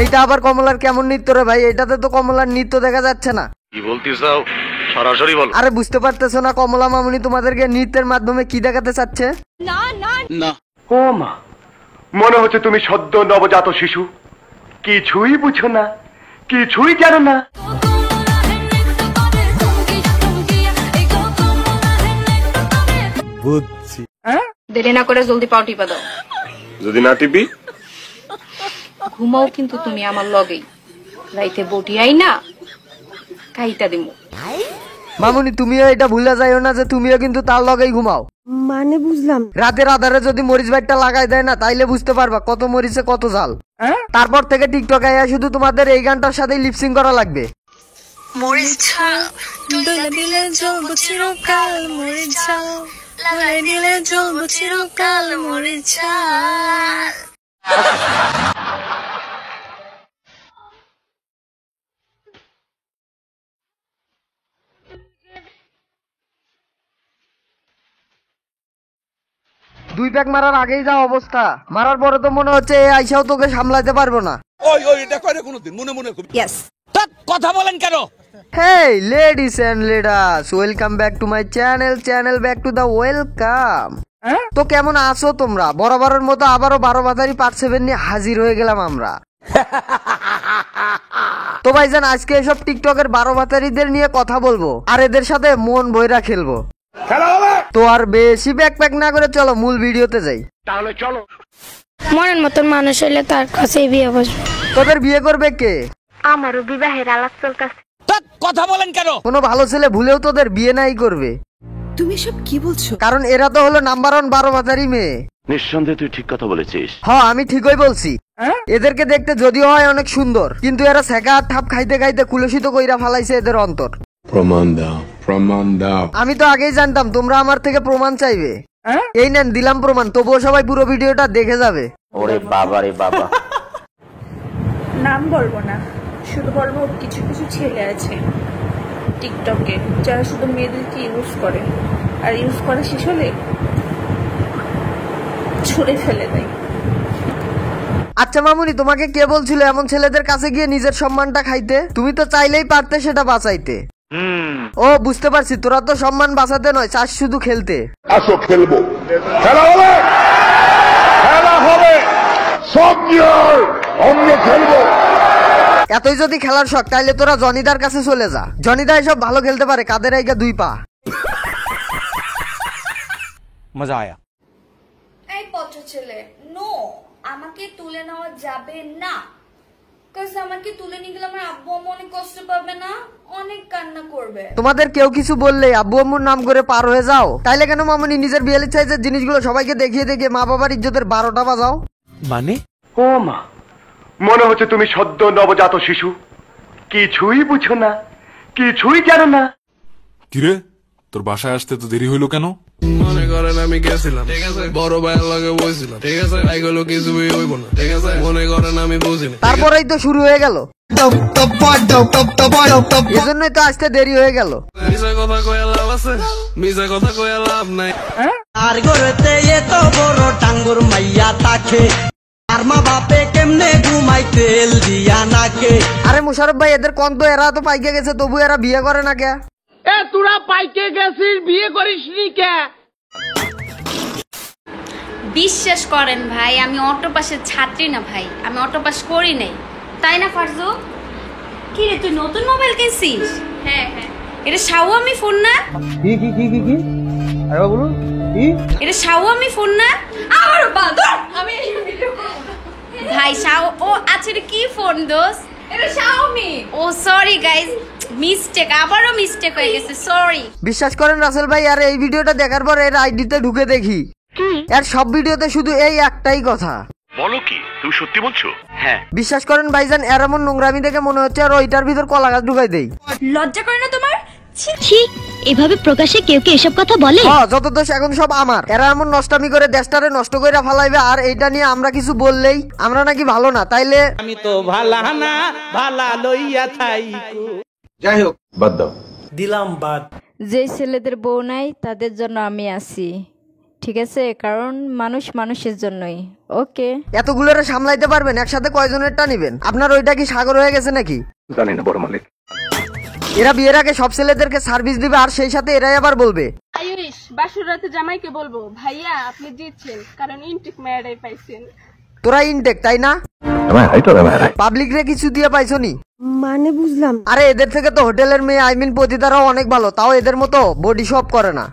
এইটা আবার কমলার কেমন নৃত্য রে ভাই? এটাতে তো কমলার নৃত্য দেখা যাচ্ছে না। কি বলতিস চাও সরাসরি বল। আরে বুঝতে পারতেছো না কমলা মামুনি তোমাদেরকে নৃত্যের মাধ্যমে কি দেখাতে চাচ্ছে? না না না। ও মা, মনে হচ্ছে তুমি সদ্য নবজাত শিশু, কিছুই বুঝো না, কিছুই জানো না। বুঝছি। দেরি না করে জলদি পাও টিপা দাও। যদি না টিপি ঘুমাও কিন্তু তুমি আমার লগেই, রাইতে বটিয়াই না খাইতা দিমু। মামুনি তুমিও এটা ভুলে যাইও না যে তুমিও কিন্তু তার লগেই ঘুমাও। মানে বুঝলাম। রাতের আধারে যদি মরিচ বাইটটা লাগাই দেয় না তাইলে বুঝতে পারবা কত মরিচে কত জাল। তারপর থেকে টিকটক আইয়া শুধু তোমাদের এই গানটার সাথে লিপসিং করা লাগবে। মরিচ ঝাল তুলে দিলে জ্বলবো চিরকাল, মরিচ ঝাল লাগাই দিলে জ্বলবো চিরকাল, মরিচ ঝাল। দুই প্যাক মারার আগেই যা অবস্থা, মারার পরে তো মনে হচ্ছে এই আইসাও তোকে সামলাতে পারবো না। ওই এটা কইরে কোনদিন মনে মনে ইয়েস। কথা বলেন কেন? Hey ladies and ladies, welcome back to my channel back to the welcome. তো কেমন আছো তোমরা? বরাবরের মতো আবারও 12 বাজারি পার্ট 7 নিয়ে হাজির হয়ে গেলাম আমরা। তো ভাইজান আজকে এসব টিকটকের 12 বাজারিদের নিয়ে কথা বলবো আর এদের সাথে মন ভৈরা খেলবো। তো আর বেশি ব্যাকপ্যাক না করে চলো মূল ভিডিওতে যাই। তাহলে চলো। মনের মতন মানুষ হইলে তার কাছেই বিয়ে বসবে। তোদের বিয়ে করবে কে? আমারও বিবাহের আলাপ চলতেছে। কথা বলেন কেন? কোনো ভালো ছেলে ভুলেও তোদের বিয়ে নাই করবে। তুমি সব কি বলছো? কারণ এরা তো হলো নাম্বার 1 12 বাজারি মেয়ে। নিঃসন্দেহে তুই ঠিক কথা বলেছিস। হ্যাঁ আমি ঠিকই বলছি। এদেরকে দেখতে যদিও হয় অনেক সুন্দর, কিন্তু এরা সেকা আর ঠাপ খাইতে খাইতে কুলসিত কইরা ফালাইছে এদের অন্তর। প্রমাণ দাও, প্রমাণ দাও। আমি তো আগেই জানতাম তোমরা আমার থেকে প্রমাণ চাইবে। এই নেন দিলাম প্রমাণ, তবুও সবাই পুরো ভিডিওটা দেখে যাবে। ওরে বাবা রে বাবা। নাম বলবো না, শুধু বলবো কিছু কিছু ছেলে আছে টিকটকে যারা শুধু মেয়েদেরকে ইউজ করে, আর ইউজ করা শেষ হলে ছুঁড়ে ফেলে দেয়। আচ্ছা মামুনি তোমাকে কে বলছিল এমন ছেলেদের কাছে গিয়ে নিজের সম্মানটা খাইতে? তুমি তো চাইলেই পারতে সেটা বাঁচাইতে। ও বুঝতে পারছি, তোরা তো সম্মান বাঁচাতে নয়, চাস শুধু খেলতে। আসো খেলবো, খেলা হবে, খেলা হবে, সব আমরা খেলবো। এতই যদি খেলার শখ তাইলে তোরা জনিদার কাছে চলে যা। জনিদা এসব ভালো খেলতে পারে, কাদের আইগা 2 পা। মজা আয়া। এই পত্র ছেলে, নো, আমাকে তুলে নেওয়া যাবে না। কারণ আমাকে তুলে নিয়ে গেলে আমার আব্বু আম্মু অনেক কষ্ট পাবে না, অনেক কান্না করবে। তোমাদের কেউ কিছু বললে আব্বু আম্মুর নাম করে পার হয়ে যাও? তাইলে কেন মামুনি নিজের বিয়ের সাইজের জিনিসগুলো সবাইকে দেখিয়ে দেখিয়ে মা বাবার ইজ্জতের 12টা বাজাও? মানে? ও মা, মনে হচ্ছে তুমি সদ্য নবজাত শিশু, কিছুই বুঝো না, কিছুই জানো না। কিরে তোর বাসায় আসতে তো দেরি হইলো কেন? মনে করেন আমি গেছিলাম, ঠিক আছে, বড় ভাইয়ের লগে বসছিলাম, ঠিক আছে, এগুলো কিছুই হইব না, ঠিক আছে, মনে করেন আমি বুঝিনি। তারপরেই তো শুরু হয়ে গেল, এজন্যই তো আসতে দেরি হয়ে গেল। মিছা কথা কয়ে লাভ আছে? মিছা কথা কয়ে লাভ নাই। আর গরেতে এত বড় টাঙ্গুর মাইয়া তাকে আর মা বাপে কেমনে ঘুমাই তেল দিয়া নাকে। আরে মুশারফ ভাই এদের কোন তো এরা তো পাইকে গেছে তবু এরা বিয়ে করে না কে? এ তোরা পাইকে গেছিস বিয়ে করিসনি কে? বিশ্বাস করেন ভাই, আমি অটো পাসের ছাত্রী না ভাই, আমি অটো পাস করি নাই, তাই না ফারজু? কি রে তুই নতুন মোবাইল কিনছিস? হ্যাঁ হ্যাঁ, এটা শাওমি ফোন না? কি কি কি কি কি আরে বলুন কি? এটা শাওমি ফোন না? আমার বাদর আমি ভাই ও আচ্ছা এটা কি ফোন দোস? এটা শাওমি। ও সরি গাইস, মিস্টেক, আবারও মিস্টেক হয়ে গেছে, সরি। বিশ্বাস করেন রাসেল ভাই, আর এই ভিডিওটা দেখার পর এর আইডিতে ঢুকে দেখি এর সব ভিডিওতে শুধু এই একটাই কথা। বলো কি তুমি সত্যি বলছো? হ্যাঁ বিশ্বাস করেন ভাইজান, এর এমন নোংরামি দেখে মনে হচ্ছে আর ওইটার ভিতর কলা গাছ ঢুকাই দেই। লজ্জা করে না তোমার? ছি, এভাবে প্রকাশ্যে কেউ কি এসব কথা বলে? হ্যাঁ, যত দোষ এখন সব আমার। এরা এমন নষ্টামি করে দেশটারে নষ্ট কইরা ফালাইবে, আর এইটা নিয়ে আমরা কিছু বললেই আমরা নাকি ভালো না। তাইলে আমি তো ভালা না, ভালা লইয়া থাইকো। যাই হোক বাদ দাও। দিলাম বাদ। যে ছেলেদের বউ নাই তাদের জন্য আমি আছি, ঠিক আছে? কারণ মানুষ মানুষের জন্যই। ওকে, এতগুলোরে সামলাইতে পারবেন? একসাথে কয়জনেরটা নিবেন? আপনার ওইটা কি সাগর হয়ে গেছে নাকি? জানি না বড় মালিক। এরা বিয়ের আগে সব ছেলেদেরকে সার্ভিস দিবে আর সেই সাথে এরাই আবার বলবে আয়ুষ বাসুর রাতে জামাইকে বলবো, ভাইয়া আপনি জিতছেন, কারণ ইনটেক মেয়ারাই পাইছেন। তোরা ইনটেক, তাই না? পাবলিক রে কিছু দিয়ে পাইছো নি? মানে বুঝলাম। আরে এদের থেকে তো হোটেলের মেয়ে আই মিন পতিতারাও অনেক ভালো, তাও এদের মতো বডি শপ করে না।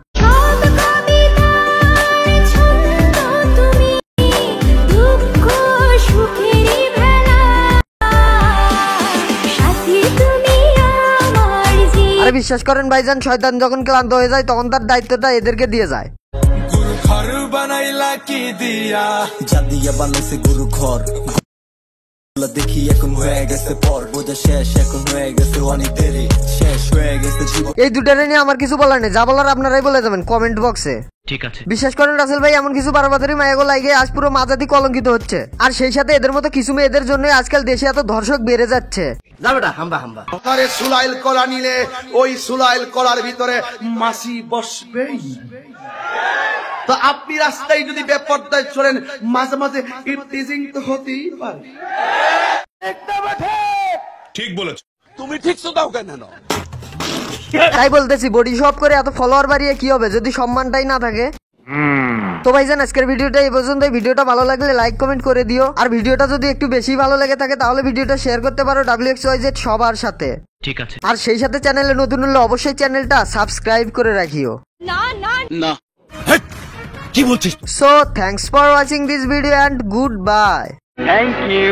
আরে বিশ্বাস করেন ভাইজান, শয়তান যখন ক্লান্ত হয়ে যায় তখন তার দায়িত্বটা এদেরকে দিয়ে যায়। গুরু ঘর বানাইলা কি দিয়া, যা দিয়া বানাইছে গুরু ঘর। দেখি এখন হয়ে গেছে পর, বোঝা শেষ এখন হয়ে গেছে অনেক দেরি, শেষ হয়ে গেছে জীবন। এই দুটারে নিয়ে আমার কিছু বলার নেই, যা বলার আপনারাই বলে যাবেন কমেন্ট বক্সে। ঠিক আছে। বিশ্বাস করেন রাসেল ভাই, এমন কিছু বারবাদারি মায়াগো লাগে আজ পুরো মাজাতি কলঙ্কিত হচ্ছে। আর সেই সাথে এদের মতো কিছু মেয়েদের জন্য আজকাল দেশে এত ধর্ষক বেড়ে যাচ্ছে। সুলাইল কলা নিলে ওই সুলাইল কলার ভিতরে মাছি বসবেই। তো আপনি রাস্তায় যদি বেপরদায় চলেন, মাঝে মাঝে ইফটিজিং তো হতেই পারে। ঠিক বলেছো তুমি, ঠিক দাও কেন? তাই বলতেছি, বডি শপ করে এত ফলোয়ার বাড়িয়ে কি হবে যদি সম্মানটাই না থাকে? তো ভাইজান আজকের ভিডিওটা এই পর্যন্ত। ভিডিওটা ভালো লাগলে লাইক কমেন্ট করে দিও, আর ভিডিওটা যদি একটু বেশি ভালো লেগে থাকে তাহলে ভিডিওটা শেয়ার করতে পারো WXYZ সবার সাথে। ঠিক আছে। আর সেই সাথে চ্যানেলে নতুন হলে অবশ্যই চ্যানেলটা সাবস্ক্রাইব করে রাখিও। না কি বলছিস? So thanks for watching this video and goodbye. Thank you.